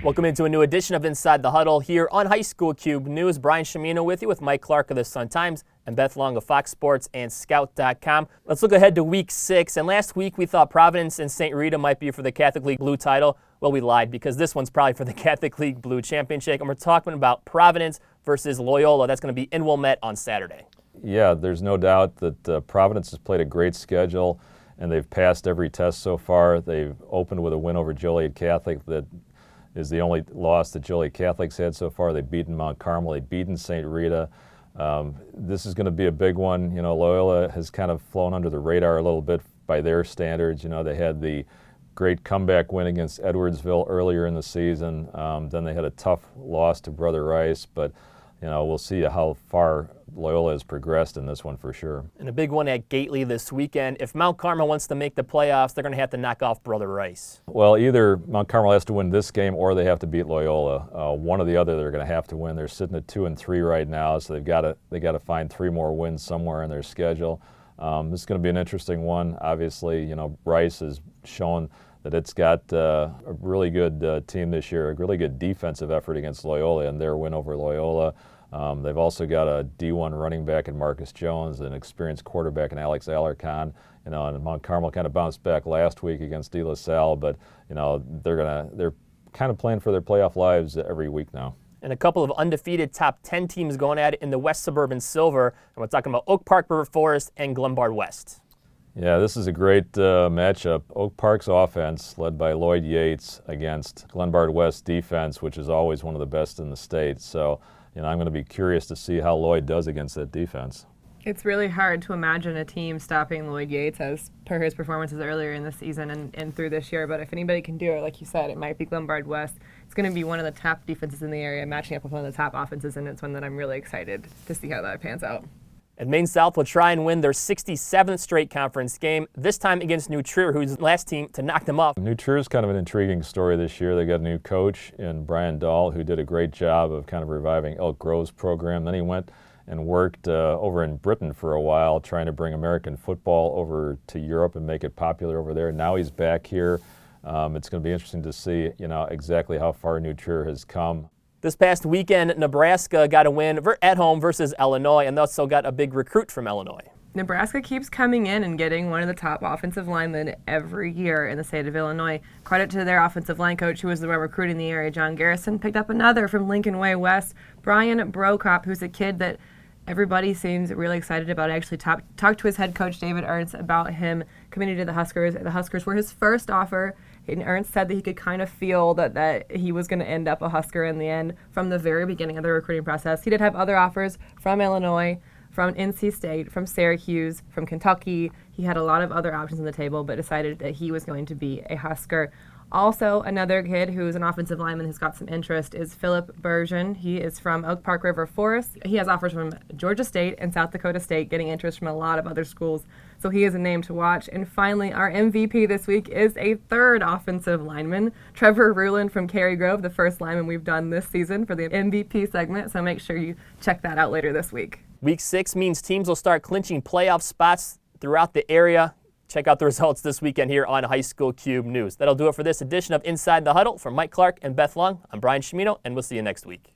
Welcome into a new edition of Inside the Huddle here on High School Cube News. Brian Chimino with you with Mike Clark of the Sun-Times and Beth Long of FoxSports and Scout.com. Let's look ahead to Week 6. And last week we thought Providence and St. Rita might be for the Catholic League Blue title. Well, we lied because this one's probably for the Catholic League Blue Championship. And we're talking about Providence versus Loyola. That's going to be in Wilmette on Saturday. Yeah, there's no doubt that Providence has played a great schedule and they've passed every test so far. They've opened with a win over Joliet Catholic that is the only loss that Joliet Catholic's had so far. They've beaten Mount Carmel. They've beaten St. Rita. This is going to be a big one. You know, Loyola has kind of flown under the radar a little bit by their standards. You know, they had the great comeback win against Edwardsville earlier in the season. Then they had a tough loss to Brother Rice, but you know, we'll see how far Loyola has progressed in this one for sure. And a big one at Gately this weekend. If Mount Carmel wants to make the playoffs, they're going to have to knock off Brother Rice. Well, either Mount Carmel has to win this game or they have to beat Loyola. One or the other they're going to have to win. They're sitting at 2-3 right now, so they got to find 3 more wins somewhere in their schedule. This is going to be an interesting one. Obviously, you know, Rice has shown that it's got a really good team this year, a really good defensive effort against Loyola and their win over Loyola. They've also got a D1 running back in Marcus Jones, an experienced quarterback in Alex Alarcon. You know, and Mount Carmel kind of bounced back last week against De La Salle, but you know they're kind of playing for their playoff lives every week now. And a couple of undefeated top 10 teams going at it in the West Suburban Silver, and we're talking about Oak Park River Forest and Glenbard West. Yeah, this is a great matchup. Oak Park's offense, led by Lloyd Yates, against Glenbard West defense, which is always one of the best in the state. So, you know, I'm going to be curious to see how Lloyd does against that defense. It's really hard to imagine a team stopping Lloyd Yates as per his performances earlier in the season and through this year. But if anybody can do it, like you said, it might be Glenbard West. It's going to be one of the top defenses in the area, matching up with one of the top offenses, and it's one that I'm really excited to see how that pans out. And Maine South will try and win their 67th straight conference game, this time against New Trier, who's the last team to knock them off. New Trier is kind of an intriguing story this year. They got a new coach in Brian Dahl, who did a great job of kind of reviving Elk Grove's program. Then he went and worked over in Britain for a while, trying to bring American football over to Europe and make it popular over there. Now he's back here. It's going to be interesting to see, you know, exactly how far New Trier has come. This past weekend, Nebraska got a win at home versus Illinois, and they also got a big recruit from Illinois. Nebraska keeps coming in and getting one of the top offensive linemen every year in the state of Illinois. Credit to their offensive line coach, who was the one recruiting the area. John Garrison picked up another from Lincoln Way West, Brian Brokop, who's a kid that everybody seems really excited about. I actually talked to his head coach, David Ernst, about him committing to the Huskers. The Huskers were his first offer. And Ernst said that he could kind of feel that he was going to end up a Husker in the end from the very beginning of the recruiting process. He did have other offers from Illinois, from NC State, from Syracuse, from Kentucky. He had a lot of other options on the table, but decided that he was going to be a Husker. Also, another kid who's an offensive lineman who's got some interest is Philip Bergen. He is from Oak Park River Forest. He has offers from Georgia State and South Dakota State, getting interest from a lot of other schools. So he is a name to watch. And finally, our MVP this week is a third offensive lineman, Trevor Ruland from Cary Grove, the first lineman we've done this season for the MVP segment. So make sure you check that out later this week. Week 6 means teams will start clinching playoff spots throughout the area. Check out the results this weekend here on High School Cube News. That'll do it for this edition of Inside the Huddle. For Mike Clark and Beth Long, I'm Brian Chimino, and we'll see you next week.